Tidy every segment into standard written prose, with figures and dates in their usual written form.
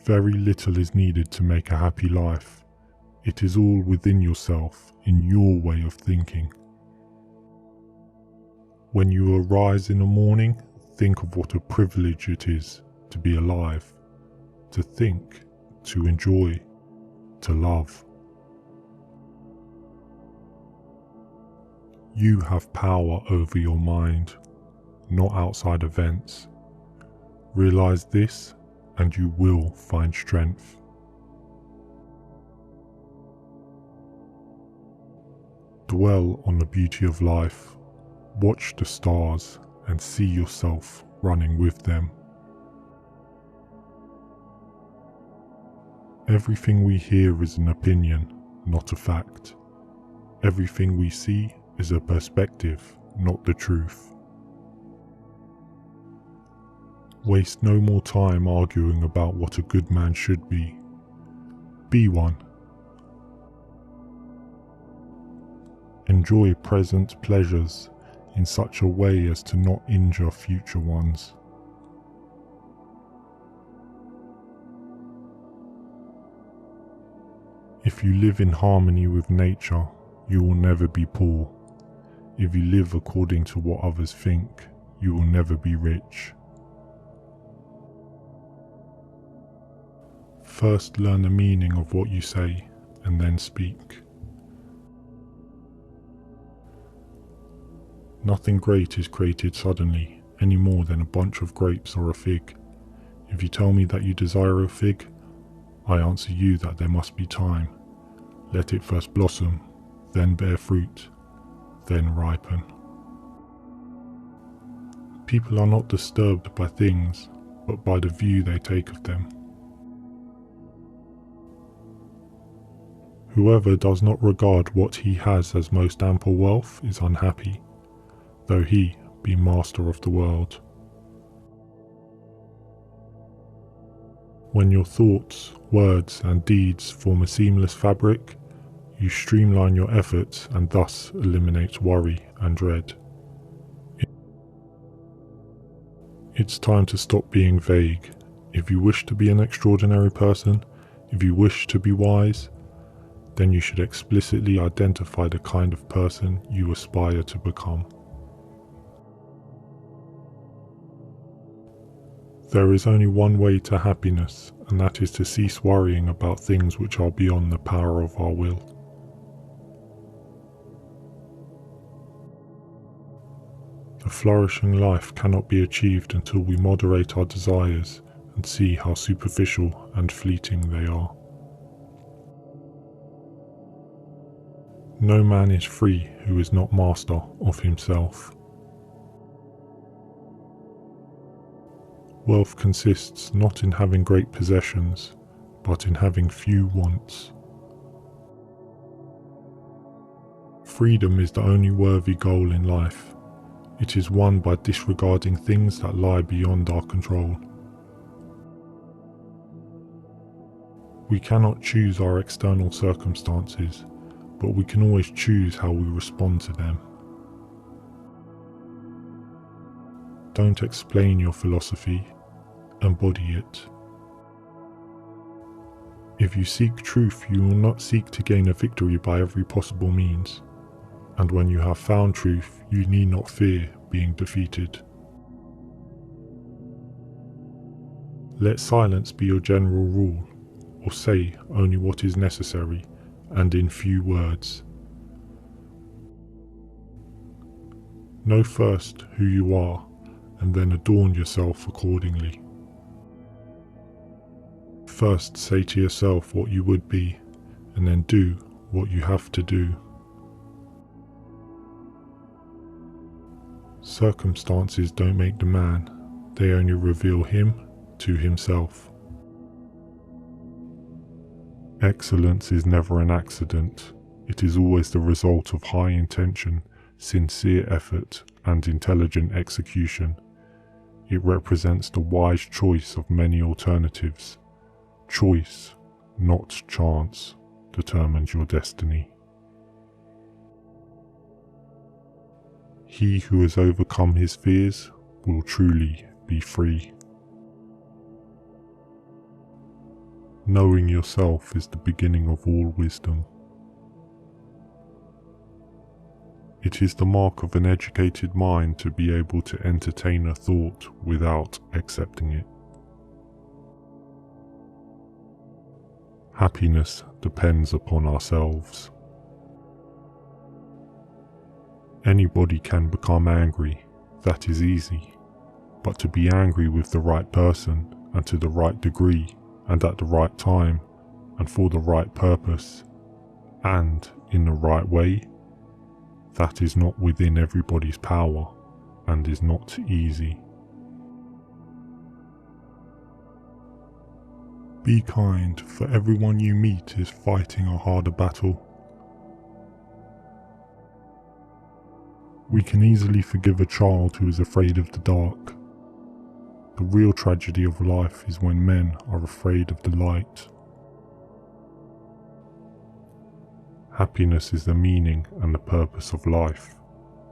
Very little is needed to make a happy life. It is all within yourself, in your way of thinking. When you arise in the morning, think of what a privilege it is to be alive, to think, to enjoy, to love. You have power over your mind, not outside events. Realize this and you will find strength. Dwell on the beauty of life. Watch the stars and see yourself running with them. Everything we hear is an opinion, not a fact. Everything we see is a perspective, not the truth. Waste no more time arguing about what a good man should be. Be one. Enjoy present pleasures in such a way as to not injure future ones. If you live in harmony with nature, you will never be poor. If you live according to what others think, you will never be rich. First learn the meaning of what you say, and then speak. Nothing great is created suddenly, any more than a bunch of grapes or a fig. If you tell me that you desire a fig, I answer you that there must be time. Let it first blossom, then bear fruit, then ripen. People are not disturbed by things, but by the view they take of them. Whoever does not regard what he has as most ample wealth is unhappy, though he be master of the world. When your thoughts, words and deeds form a seamless fabric, you streamline your efforts and thus eliminate worry and dread. It's time to stop being vague. If you wish to be an extraordinary person, if you wish to be wise, then you should explicitly identify the kind of person you aspire to become. There is only one way to happiness, and that is to cease worrying about things which are beyond the power of our will. A flourishing life cannot be achieved until we moderate our desires and see how superficial and fleeting they are. No man is free who is not master of himself. Wealth consists not in having great possessions, but in having few wants. Freedom is the only worthy goal in life. It is won by disregarding things that lie beyond our control. We cannot choose our external circumstances, but we can always choose how we respond to them. Don't explain your philosophy, embody it. If you seek truth, you will not seek to gain a victory by every possible means, and when you have found truth, you need not fear being defeated. Let silence be your general rule, or say only what is necessary, and in few words. Know first who you are, and then adorn yourself accordingly. First say to yourself what you would be, and then do what you have to do. Circumstances don't make the man, they only reveal him to himself. Excellence is never an accident, it is always the result of high intention, sincere effort, and intelligent execution. It represents the wise choice of many alternatives. Choice, not chance, determines your destiny. He who has overcome his fears will truly be free. Knowing yourself is the beginning of all wisdom. It is the mark of an educated mind to be able to entertain a thought without accepting it. Happiness depends upon ourselves. Anybody can become angry, that is easy, but to be angry with the right person and to the right degree and at the right time and for the right purpose and in the right way, that is not within everybody's power and is not easy. Be kind, for everyone you meet is fighting a harder battle. We can easily forgive a child who is afraid of the dark. The real tragedy of life is when men are afraid of the light. Happiness is the meaning and the purpose of life,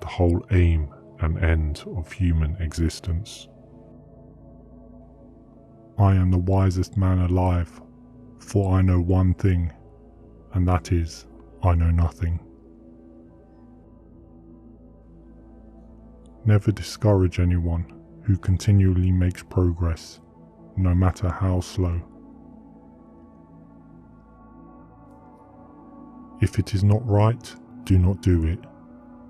the whole aim and end of human existence. I am the wisest man alive, for I know one thing, and that is, I know nothing. Never discourage anyone who continually makes progress, no matter how slow. If it is not right, do not do it.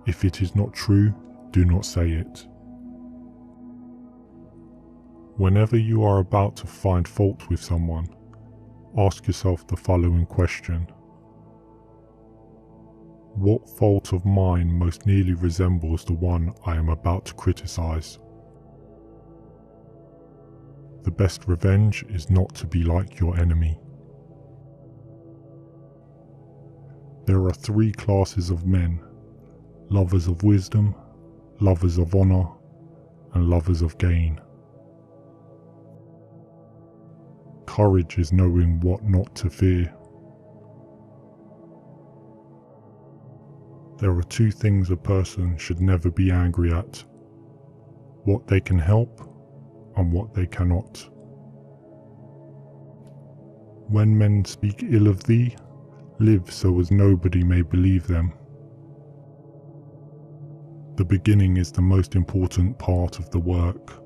If it is not true, do not say it. Whenever you are about to find fault with someone, ask yourself the following question. What fault of mine most nearly resembles the one I am about to criticize? The best revenge is not to be like your enemy. There are 3 classes of men: lovers of wisdom, lovers of honor, and lovers of gain. Courage is knowing what not to fear. There are 2 things a person should never be angry at: what they can help and what they cannot. When men speak ill of thee, live so as nobody may believe them. The beginning is the most important part of the work.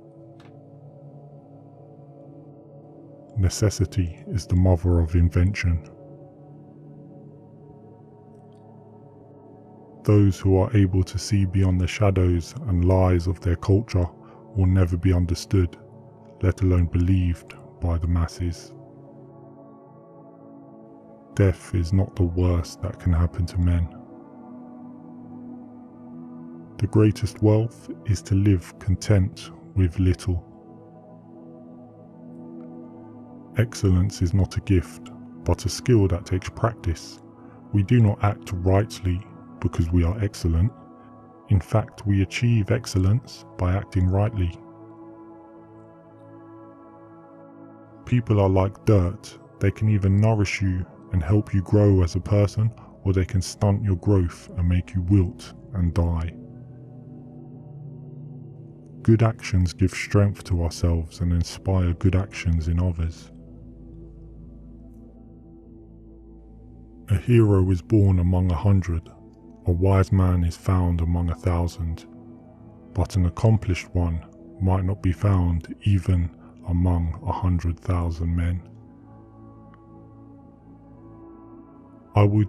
Necessity is the mother of invention. Those who are able to see beyond the shadows and lies of their culture will never be understood, let alone believed, by the masses. Death is not the worst that can happen to men. The greatest wealth is to live content with little. Excellence is not a gift, but a skill that takes practice. We do not act rightly because we are excellent. In fact, we achieve excellence by acting rightly. People are like dirt. They can either nourish you and help you grow as a person, or they can stunt your growth and make you wilt and die. Good actions give strength to ourselves and inspire good actions in others. A hero is born among 100, a wise man is found among 1,000, but an accomplished one might not be found even among 100,000 men. I would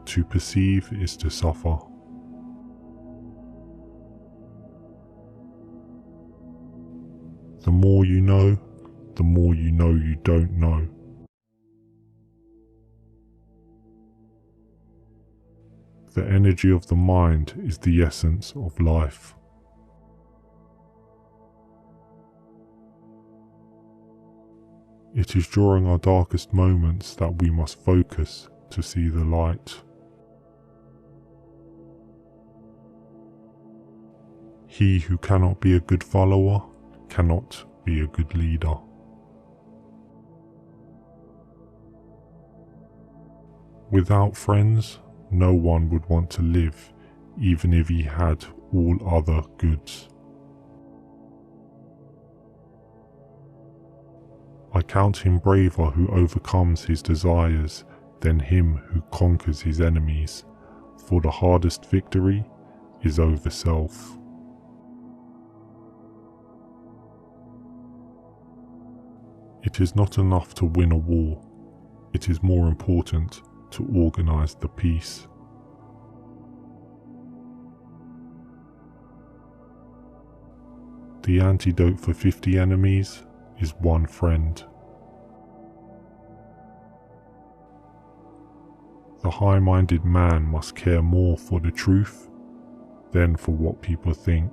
to perceive is to suffer. The more you know you don't know. The energy of the mind is the essence of life. It is during our darkest moments that we must focus to see the light. He who cannot be a good follower cannot be a good leader. Without friends, no one would want to live, even if he had all other goods. I count him braver who overcomes his desires than him who conquers his enemies, for the hardest victory is over self. It is not enough to win a war, it is more important to organize the peace. The antidote for 50 enemies is one friend. The high-minded man must care more for the truth than for what people think.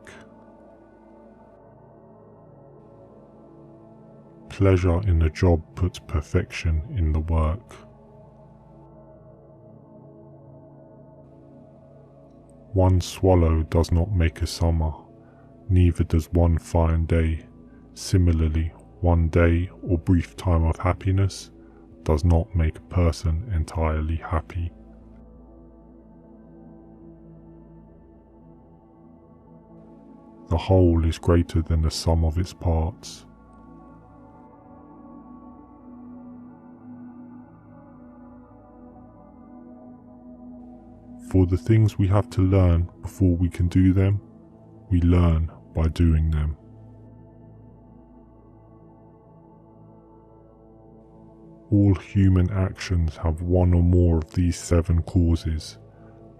Pleasure in the job puts perfection in the work. One swallow does not make a summer, neither does one fine day. Similarly, one day or brief time of happiness does not make a person entirely happy. The whole is greater than the sum of its parts. For the things we have to learn before we can do them, we learn by doing them. All human actions have one or more of these 7 causes: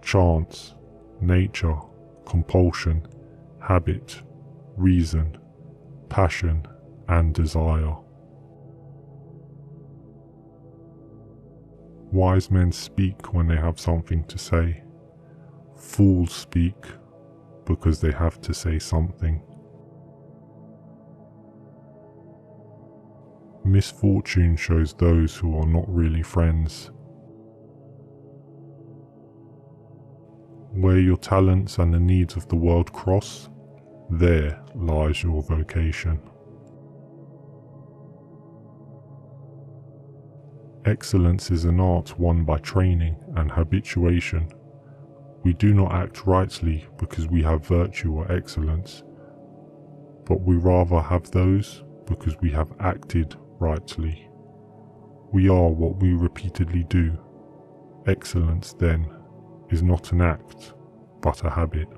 chance, nature, compulsion, habit, reason, passion, and desire. Wise men speak when they have something to say. Fools speak because they have to say something. Misfortune shows those who are not really friends. Where your talents and the needs of the world cross, there lies your vocation. Excellence is an art won by training and habituation. We do not act rightly because we have virtue or excellence, but we rather have those because we have acted rightly. We are what we repeatedly do. Excellence, then, is not an act, but a habit.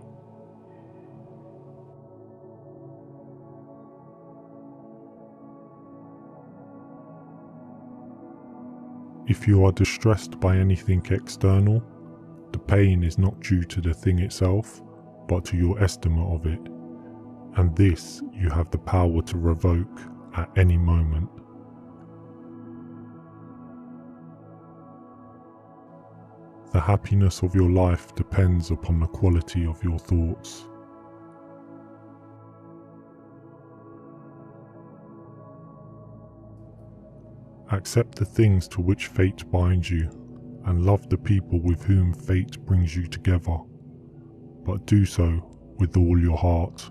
If you are distressed by anything external, the pain is not due to the thing itself, but to your estimate of it, and this you have the power to revoke at any moment. The happiness of your life depends upon the quality of your thoughts. Accept the things to which fate binds you, and love the people with whom fate brings you together, but do so with all your heart.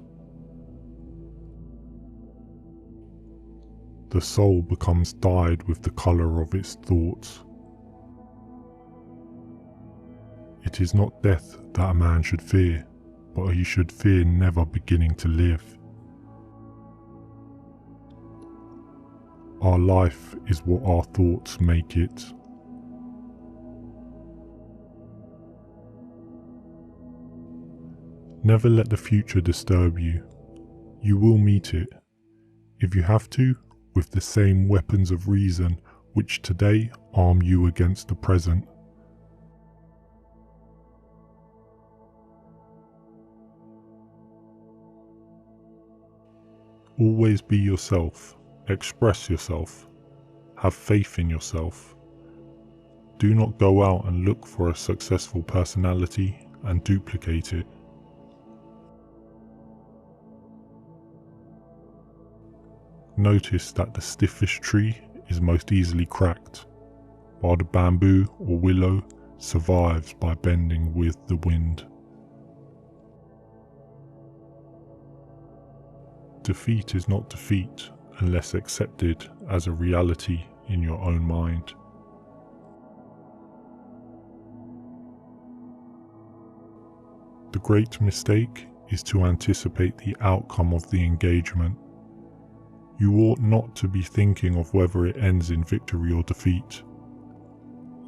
The soul becomes dyed with the colour of its thoughts. It is not death that a man should fear, but he should fear never beginning to live. Our life is what our thoughts make it. Never let the future disturb you. You will meet it, if you have to, with the same weapons of reason which today arm you against the present. Always be yourself. Express yourself. Have faith in yourself. Do not go out and look for a successful personality and duplicate it. Notice that the stiffest tree is most easily cracked, while the bamboo or willow survives by bending with the wind. Defeat is not defeat unless accepted as a reality in your own mind. The great mistake is to anticipate the outcome of the engagement. You ought not to be thinking of whether it ends in victory or defeat.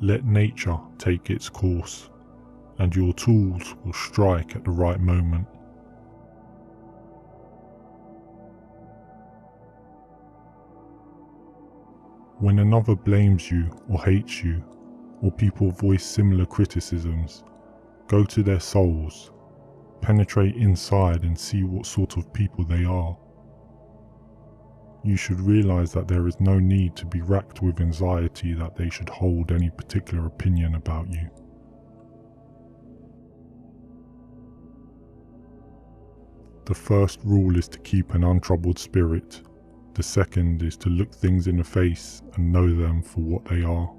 Let nature take its course, and your tools will strike at the right moment. When another blames you or hates you, or people voice similar criticisms, go to their souls, penetrate inside and see what sort of people they are. You should realize that there is no need to be racked with anxiety that they should hold any particular opinion about you. The first rule is to keep an untroubled spirit. The second is to look things in the face and know them for what they are.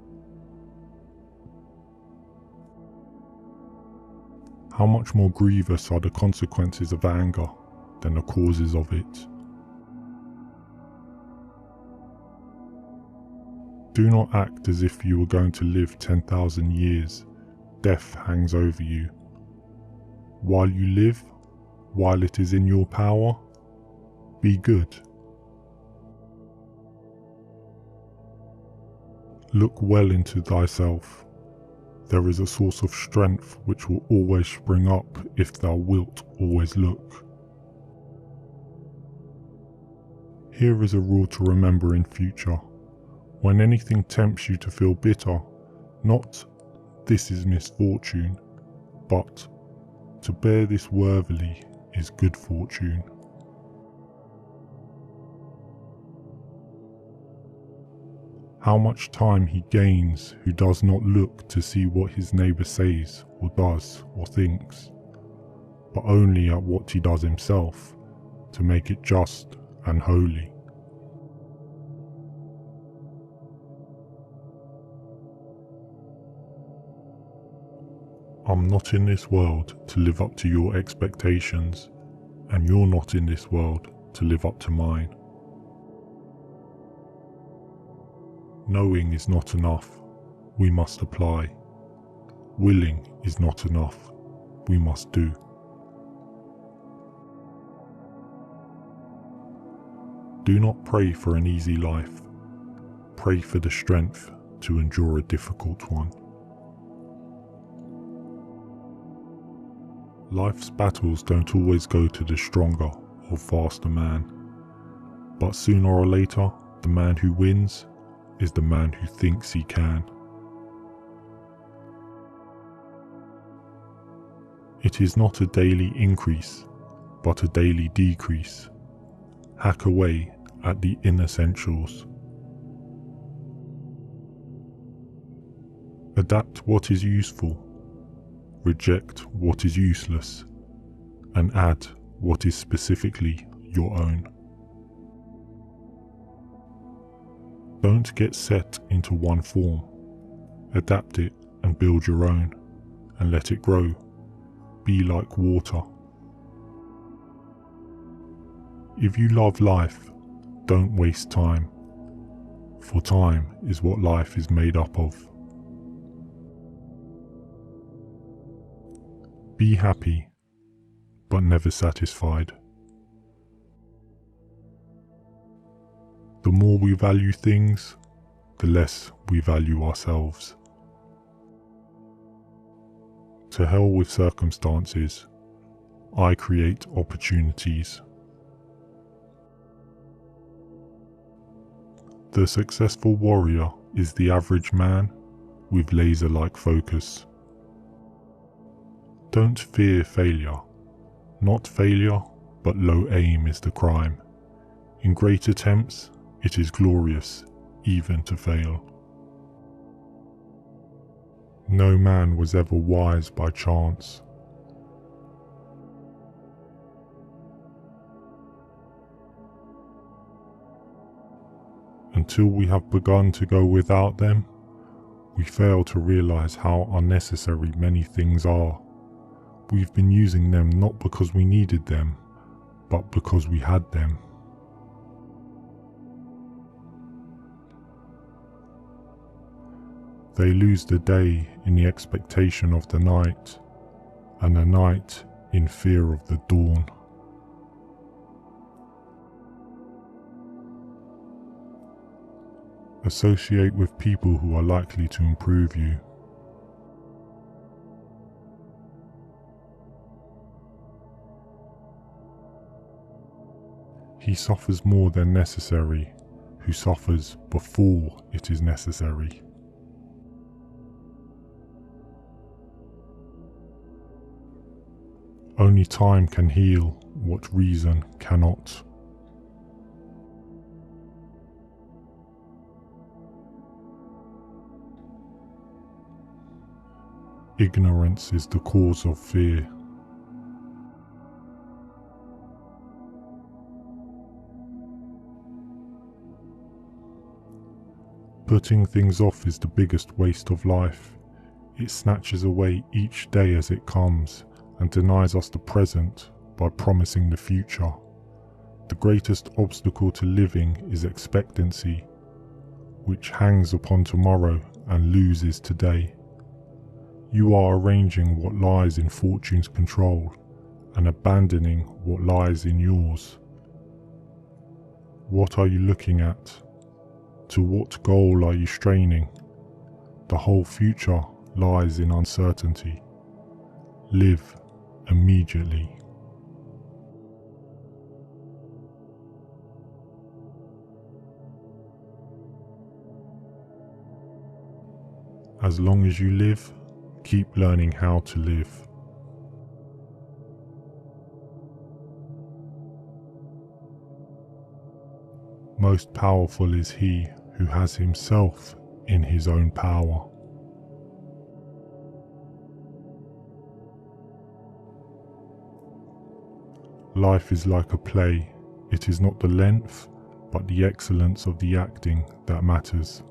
How much more grievous are the consequences of anger than the causes of it? Do not act as if you were going to live 10,000 years. Death hangs over you. While you live, while it is in your power, be good. Look well into thyself. There is a source of strength which will always spring up if thou wilt always look. Here is a rule to remember in future. When anything tempts you to feel bitter, not "this is misfortune," but "to bear this worthily is good fortune." How much time he gains who does not look to see what his neighbour says or does or thinks, but only at what he does himself to make it just and holy. I'm not in this world to live up to your expectations, and you're not in this world to live up to mine. Knowing is not enough, we must apply. Willing is not enough, we must do. Do not pray for an easy life, pray for the strength to endure a difficult one. Life's battles don't always go to the stronger or faster man, but sooner or later, the man who wins is the man who thinks he can. It is not a daily increase, but a daily decrease. Hack away at the inessentials. Adapt what is useful, reject what is useless, and add what is specifically your own. Don't get set into one form. Adapt it and build your own, and let it grow. Be like water. If you love life, don't waste time, for time is what life is made up of. Be happy, but never satisfied. The more we value things, the less we value ourselves. To hell with circumstances, I create opportunities. The successful warrior is the average man with laser-like focus. Don't fear failure. Not failure, but low aim is the crime. In great attempts, it is glorious even to fail. No man was ever wise by chance. Until we have begun to go without them, we fail to realize how unnecessary many things are. We've been using them not because we needed them, but because we had them. They lose the day in the expectation of the night, and the night in fear of the dawn. Associate with people who are likely to improve you. He suffers more than necessary, who suffers before it is necessary. Only time can heal what reason cannot. Ignorance is the cause of fear. Putting things off is the biggest waste of life. It snatches away each day as it comes and denies us the present by promising the future. The greatest obstacle to living is expectancy, which hangs upon tomorrow and loses today. You are arranging what lies in fortune's control and abandoning what lies in yours. What are you looking at? To what goal are you straining? The whole future lies in uncertainty. Live immediately. As long as you live, keep learning how to live. Most powerful is he who has himself in his own power. Life is like a play. It is not the length, but the excellence of the acting that matters.